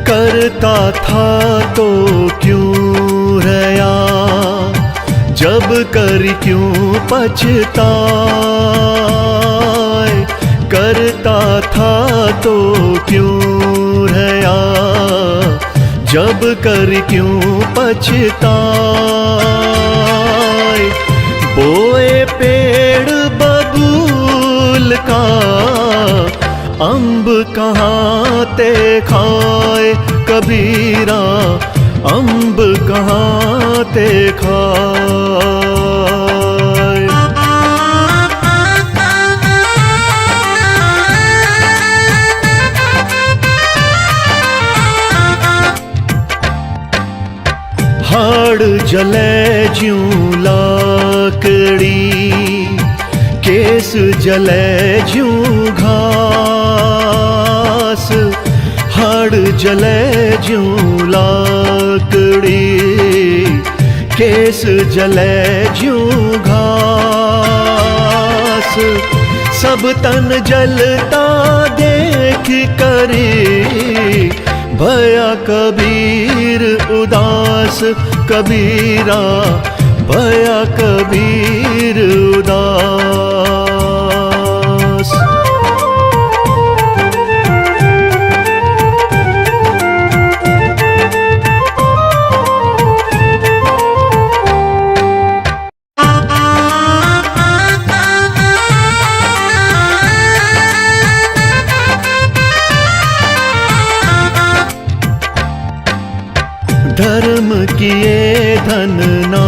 करता था तो क्यों रहा, जब कर क्यों पछताए। करता था तो क्यों रहा, जब कर क्यों पछताए। बोए पेड़ बबूल का, अम्ब कहाँ ते खाए। कबीरा अम्ब कहाँ ते खाए। हाड़ जले ज्यों लाकड़ी, केस जले ज्यों घास। हाड़ जले ज्यों लाकड़ी, केस जले ज्यों घास। सब तन जलता देख करे, भया कबीर उदास। कबीरा भया कबीर उदास। धर्म किए धन ना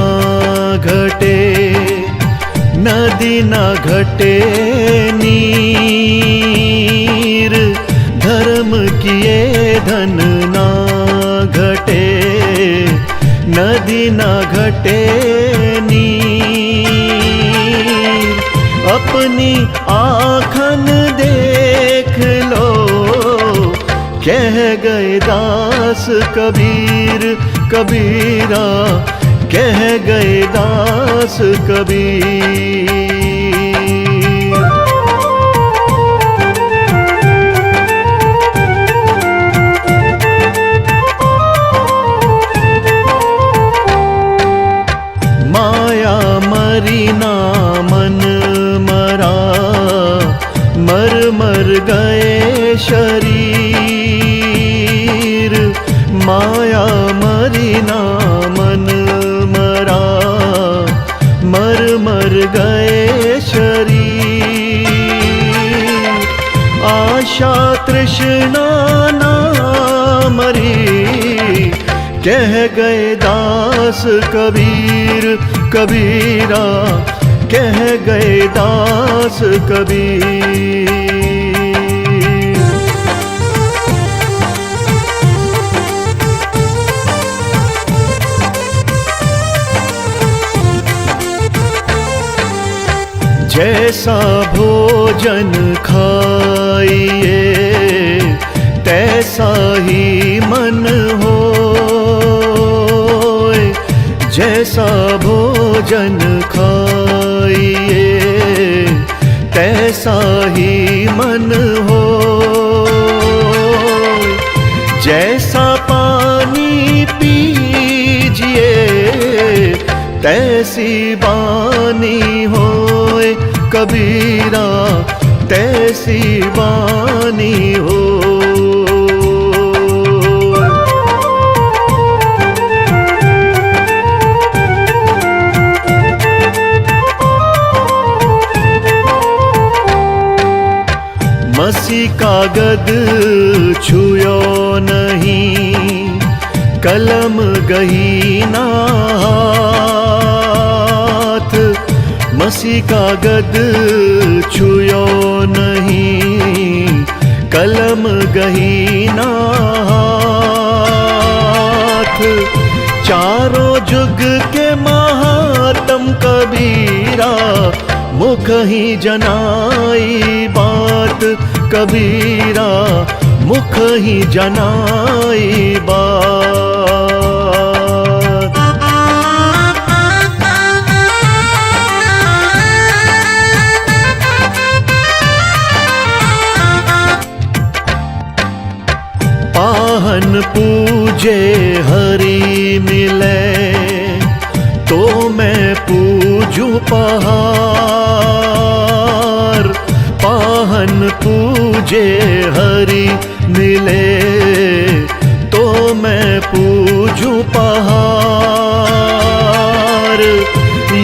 घटे, नदी ना घटे नीर। धर्म किए धन ना घटे, नदी ना घटे नीर। अपनी आँखन देख लो, कह गए दास कबीर। कबीरा कह गए दास कबीर। माया मरी ना मन मरा, मर मर गए शरीर। माया मरी ना मन मरा, मर मर गए शरीर। आशा तृष्णा ना मरी, कह गए दास कबीर। कबीरा कह गए दास कबीर। जैसा भोजन खाइए, तैसा ही मन होए। जैसा भोजन खाइए, तैसा ही मन होए। जैसा पानी पीजिए, तैसी बानी होए। कबीरा तैसी बानी हो। मसी कागद छुयो नहीं, कलम गही ना हाथ। मसी कागद छुयो नहीं, कलम गही ना हाथ। चारों जुग के महात्म कबीरा, मुख ही जनाई बात। कबीरा मुख ही जनाई बात। पाहन पूजे हरि मिले, तो मैं पूजूं पहाड़। पाहन पूजे हरि मिले, तो मैं पूजूं पहाड़।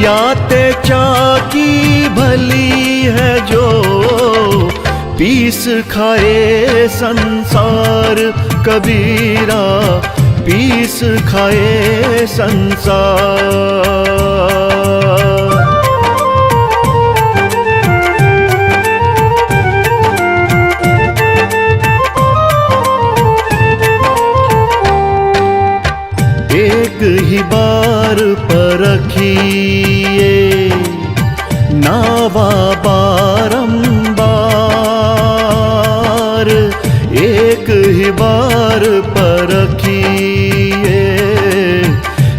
याते चाकी भली है जो, पीस खाए संसार। कबीरा पीस खाए संसार। एक ही बार परखिए नावा बारंबार। एक ही बार परखिए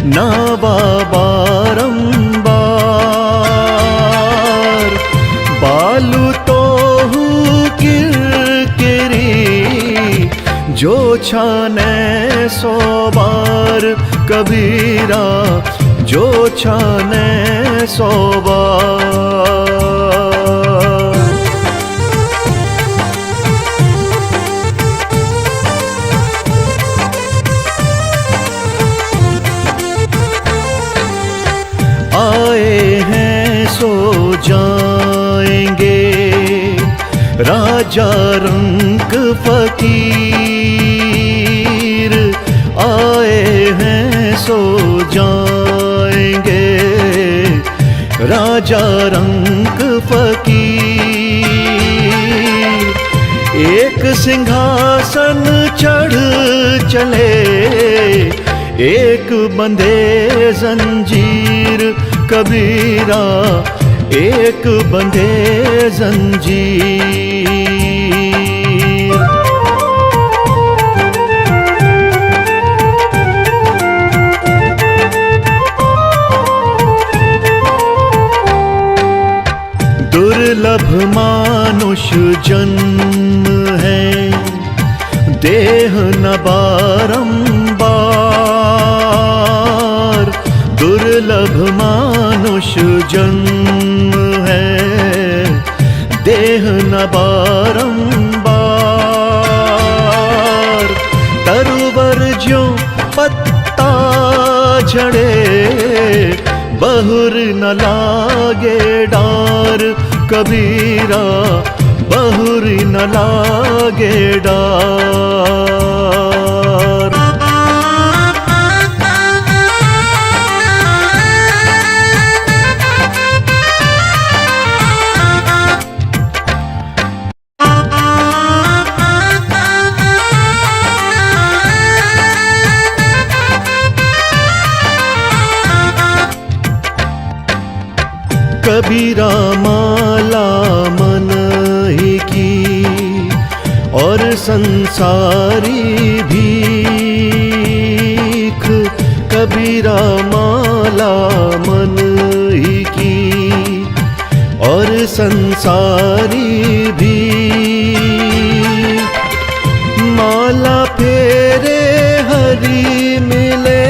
नावा बारंबार। बालू तो हूँ किरकिरी, जो छाने 100 बार। कबीरा जो छाने 100 बार। आए हैं सो जाएंगे, राजा रंग फकीर। आए हैं सो जाएंगे, राजा रंग फकीर। एक सिंहासन चढ़ चले, एक बंधे जंजीर। कबीरा एक बंधे जंजीर। दुर्लभ मानुष जन्म है, देह न बारंबार। दुर्लभ मानुष जन्म है, देह न बारंबार। तरुवर ज्यों पत्ता झड़े, बहुर न लागे डार। कबीरा बहुर न लागे डार। कबीरा माला मन ही की, और संसारी भीख। कबीरा माला मन ही की, और संसारी भीख। माला फेरे हरि मिले,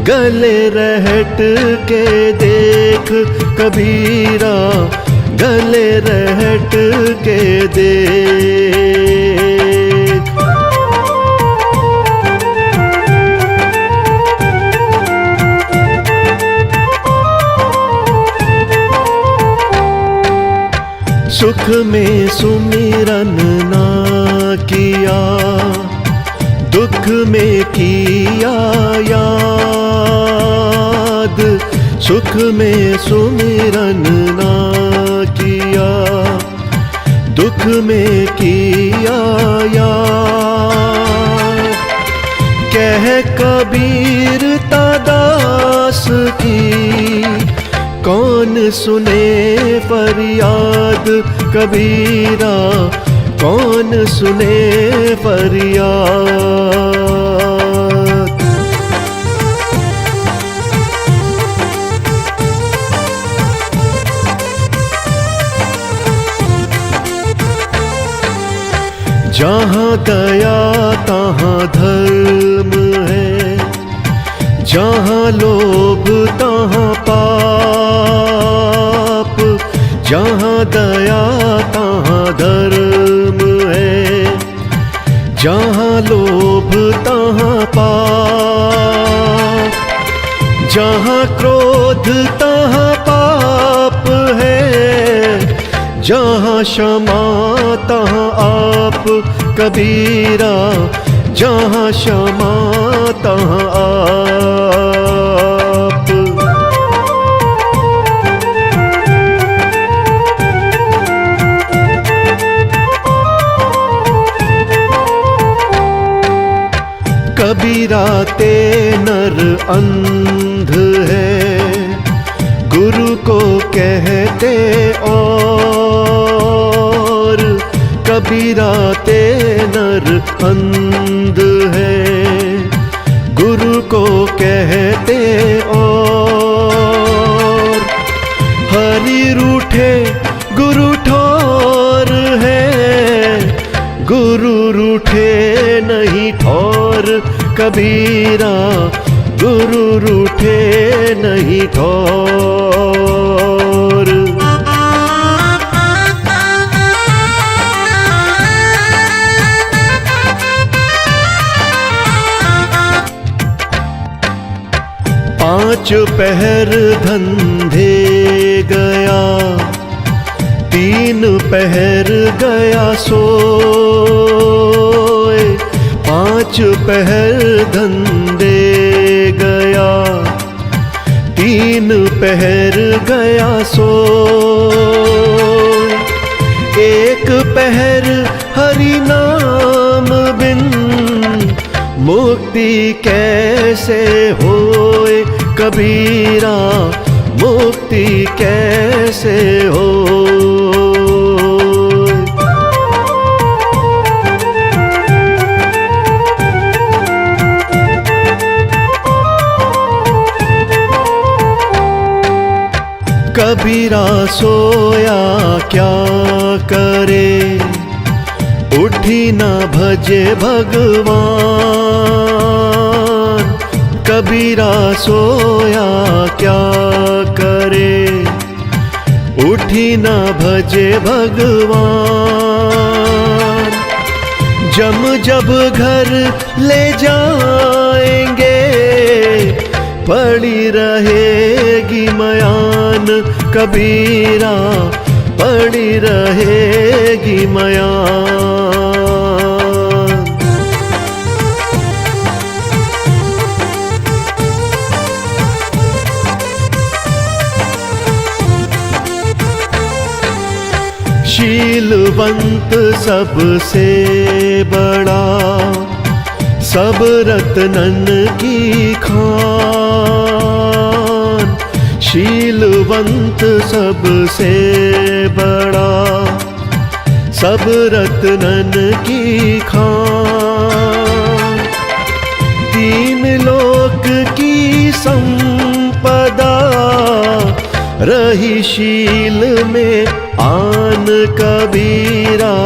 गले रहट के देख। कबीरा गले रहट के देख। सुख में सुमिरन ना किया, दुख में किया याद। सुख में सुमिरन ना किया, दुख में किया याद। कह कबीर दास की, कौन सुने फरियाद। कबीरा कौन सुने फरियाद। जहाँ दया तहाँ लोभ तहाँ पाप, जहाँ दया तहाँ धर्म है। जहाँ लोभ तहाँ पाप, जहाँ क्रोध तहाँ पाप है। जहाँ क्षमा तहाँ आप कबीरा, जहाँ क्षमा तहाँ आप। कबीरा ते नर अंध है, गुरु को कहते और। कबीरा ते नर अंध है, गुरु को कहते और। हरि रूठे गुरु ठोर है, गुरु रूठे नहीं ठोर। कबीरा गुरु रूठे नहीं ठोर। पांच पहर धंधे गया, तीन पहर गया सोए। पांच पहर धंधे गया, तीन पहर गया सोए। एक पहर हरि नाम बिन, मुक्ति कैसे होए। कबीरा मुक्ति कैसे हो। कबीरा सोया क्या करे, उठी न भजे भगवान। कबीरा सोया क्या करे, उठी न भजे भगवान। जम जब घर ले जाएंगे, पड़ी रहेगी मयान। कबीरा पड़ी रहेगी मयान। शीलवंत सबसे बड़ा, सब रत्नन की खान। शीलवंत सबसे बड़ा, सब रत्नन की खान। तीन लोक की संपदा, रही शील में आन। कबीरा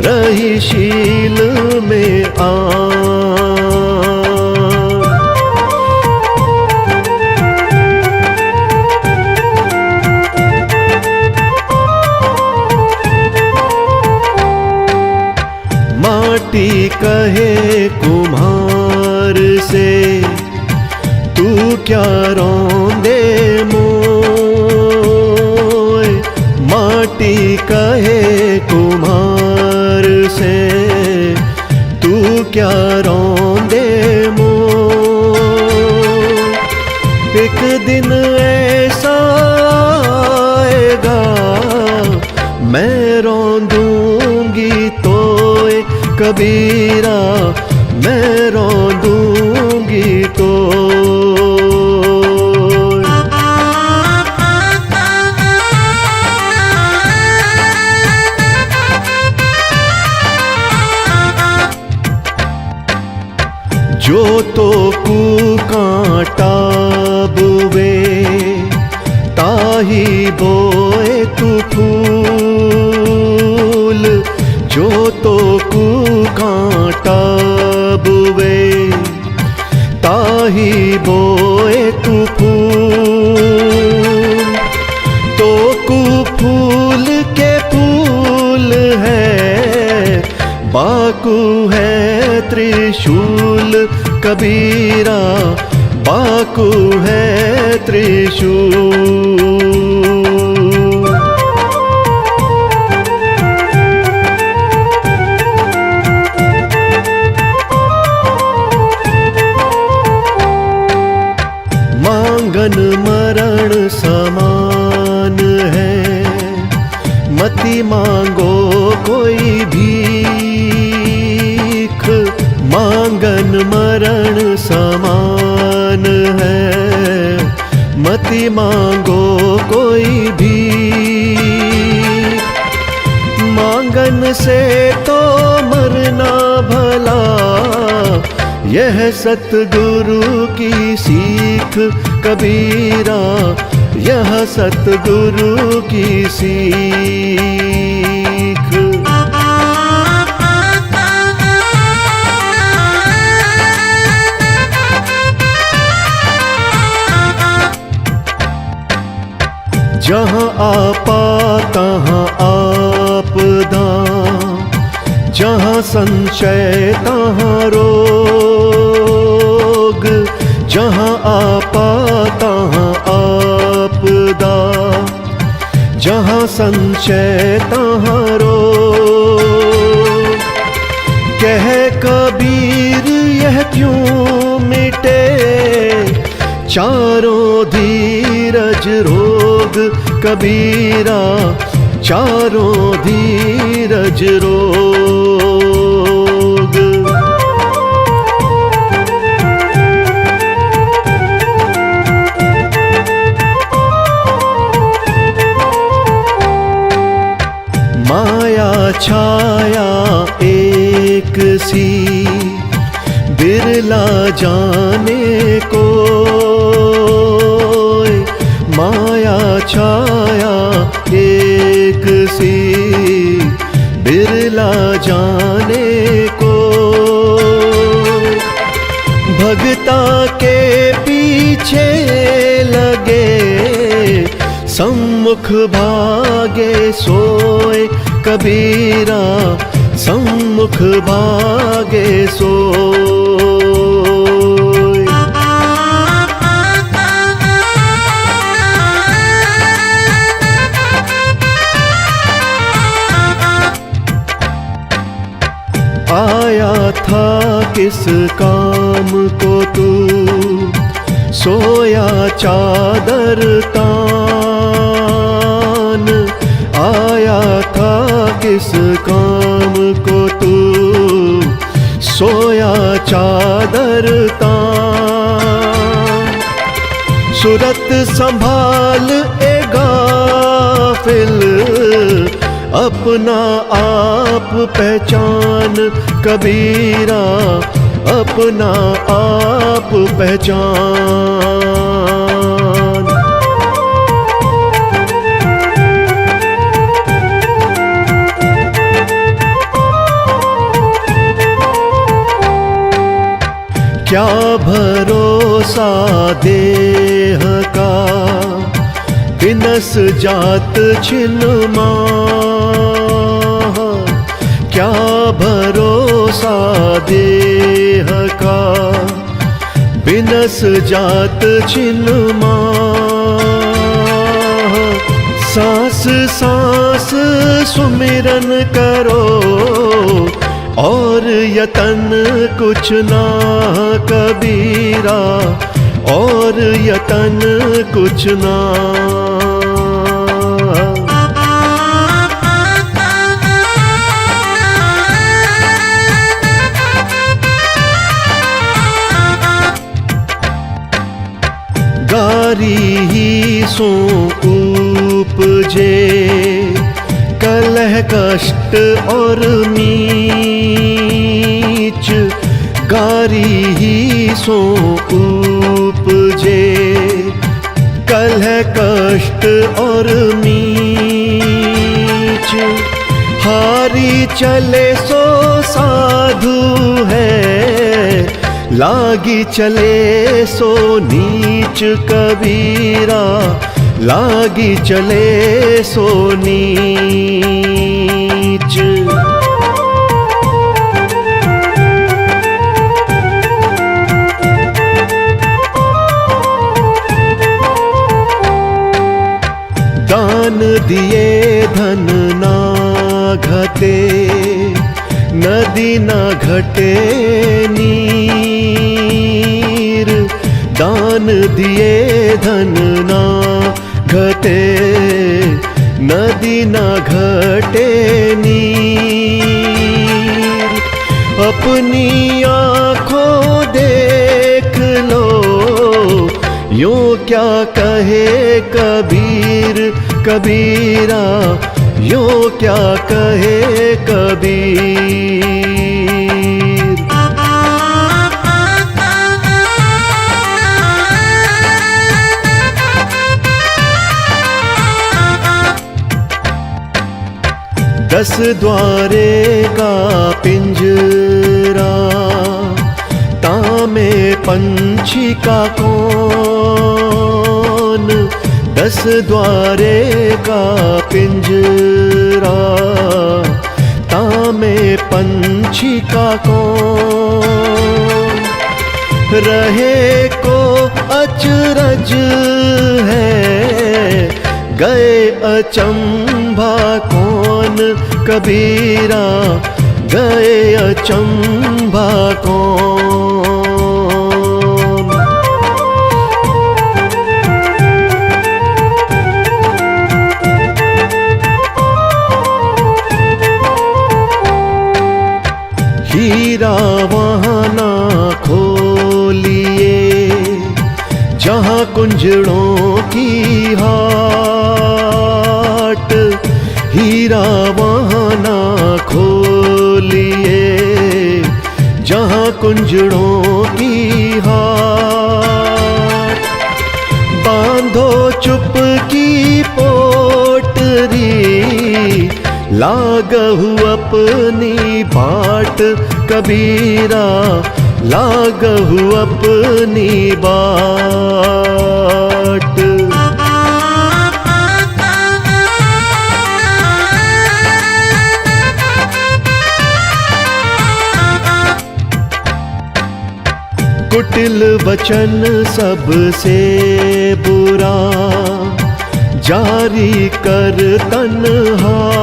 रही शील में आन। माटी कहे कुम्हार से, तू क्या रौंदे मोय। माटी कहे कुम्हार से, तू क्या रौंदे मोय। एक दिन ऐसा आएगा, मैं रौंदूंगी तोय। कबीरा मैं रौंदूंगी तोय। जो तो कू कांटा बुवे, ताही बोए तू फूल। जो तो कू कांटा बुवे, ताही बोए तू फूल, तो कु फूल के फूल है, बाकु है त्रिशूल कबीरा, बाकु है त्रिशूल। मांगन मरण समान है, मति मांगो कोई भीख, मांगन मरण समान है, मति मांगो कोई भीख। मांगन से तो मरना भला, यह सतगुरु की सीख कबीरा, यह सतगुरु की सीख। जहाँ आपा तहाँ आपदा, जहाँ संशय तहाँ रोग, जहाँ आपा तहाँ आपदा, जहाँ संशय तहाँ रोग। कह कबीर यह क्यों मिटे, चारों धीरज रोग कबीरा, चारों धीरज रोग। माया छाया एक सी, बिरला जाने को, माया छाया एक सी, बिरला जाने को। भगता के पीछे लगे, सम्मुख भागे सोए कबीरा, सम्मुख भागे सोए। आया था किस काम को तू, सोया चादर तान। आया था किस काम को तू, सोया चादर तान। सूरत संभाल ए गाफिल, अपना आप पहचान कबीरा, अपना आप पहचान। क्या भरोसा देह का, बिनस जात छिन्मा। क्या भरोसा देह का, बिनस जात छिन्मा। सांस सांस सुमिरन करो, और यतन कुछ ना कबीरा, और यतन कुछ ना। गारी ही सो उपजे, कलह कष्ट और नीच। गारी ही सो उपजे, कलह कष्ट और नीच। हारी चले सो साधु है, लागी चले सो नीच कबीरा, लागी चले सो नीच। दान दिए धन ना घटे, नदी ना घटे नीर। दान दिए धन ना घटे, नदी ना घटे नीर। अपनी आँखों देख लो, यूं क्या कहे कबीर कबीरा, यूं क्या कहे कबीर। दस द्वारे का पिंजरा, तामे पंछी का कौन। दस द्वारे का पिंजरा, तामे पंछी का कौन। रहे को अचरज है, गए अचंभा कौन कबीरा, गए अचंभा कौन। हीरा वहाँ ना खोलिए, जहाँ कुंजड़ों की हाट। हीरा वहाँ ना खोलिए, जहाँ कुंजड़ों की हाट। बांधो चुप की पोटरी, लागहु अपनी बाट कबीरा, लागहु अपनी बाट। कुटिल वचन सबसे बुरा, जारी कर तन्हार।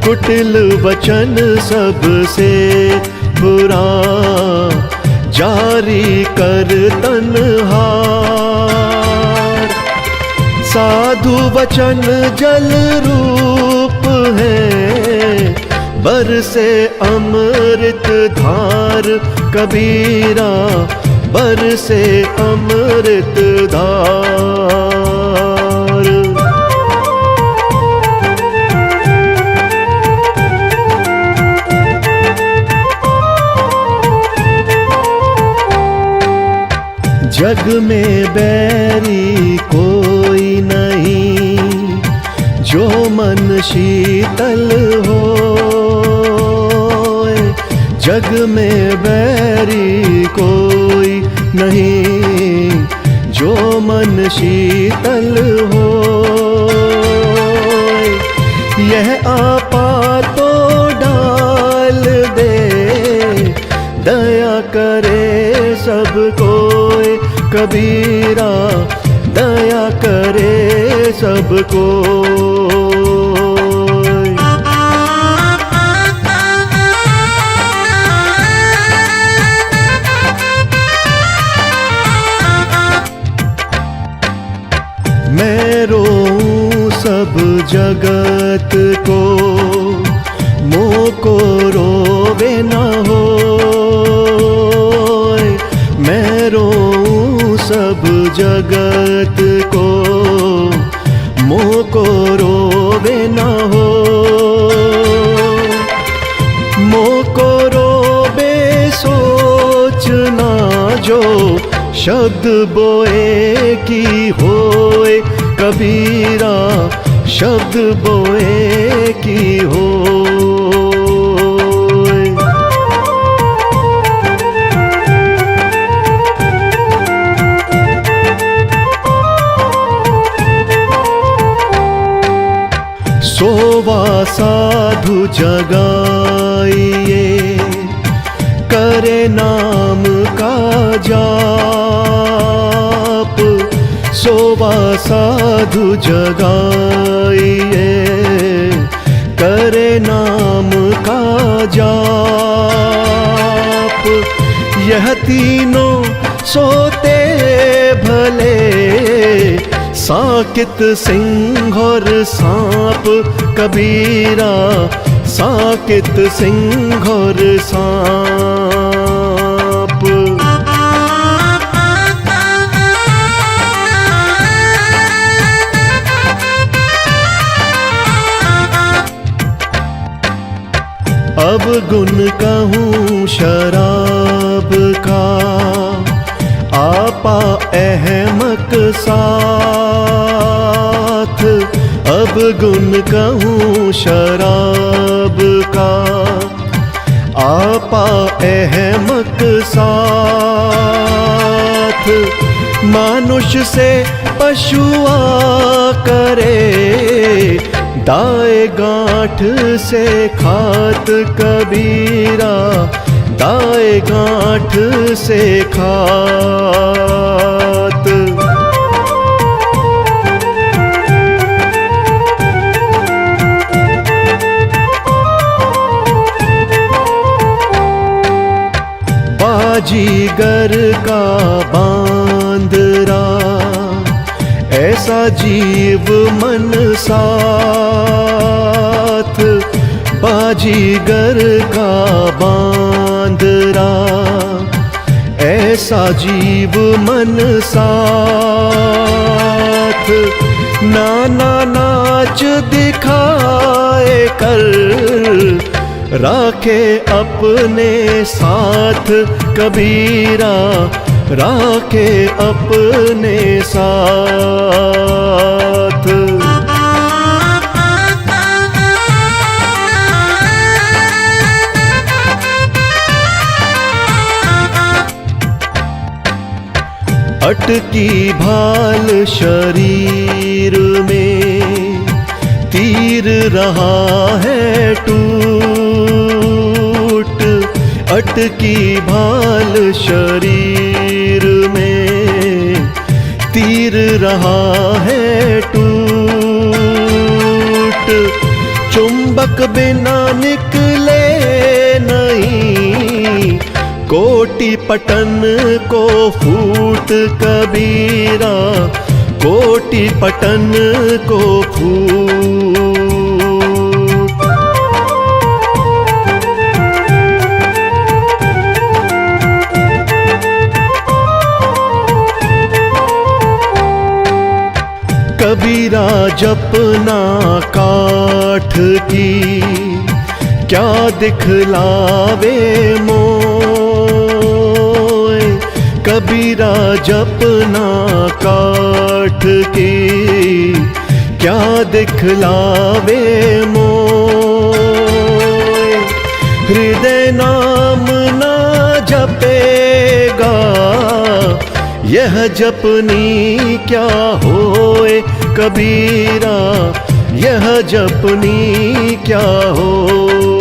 कुटिल वचन सबसे बुरा, जारी कर तन्हार। साधु वचन जल रूप है, बरसे अमृत धार कबीरा, बरसे अमृत धार। जग में बैरी कोई नहीं, जो मन शीतल हो। जग में बैरी कोई नहीं, जो मन शीतल हो। यह आपा तो डाल दे, दया करे सब कोई कबीरा, दया करे सब कोई। मैं रोऊं सब जगत को, मोह को रोवे न हो। मैं रोऊं सब जगत को, मोह को रोवे न हो। मोह को रोवे सोचना, जो शब्द बोए की होए कबीरा, शब्द बोए की होए। साधु जगाइए, करे नाम का जाप। सोवा साधु जगाइए, करे नाम का जाप। यह तीनों सोते भले, साकित सिंह और सांप। कबीरा साकित सिंह और सांप। अब गुण कहूँ शराब का, आपा अहमक साथ। अब गुण कहूँ शराब का, आपा अहमक साथ। मानुष से पशुआ करे, दाए गांठ से खात। कबीरा दाए गांठ से खात। बाजीगर का बांदरा, ऐसा जीव मन साथ। बाजीगर का बांदरा, ऐसा जीव मन साथ। नाना नाच दिखाए कर, राखे अपने साथ। कबीरा राखे अपने साथ। अटकी भाल शरीर में, तीर रहा है टूट। अटकी भाल शरीर में, तीर रहा है टूट। चुंबक बिना निकले नहीं, कोटि पटन को फूट। कबीरा कोटि पटन को फूट। कबीरा जपना काठ की, क्या दिखलावे मोय। कबीरा जपना काठ की, क्या दिखलावे मोय। हृदय नाम ना जपेगा, यह जपनी क्या होए। कबीरा यह जपनी क्या हो।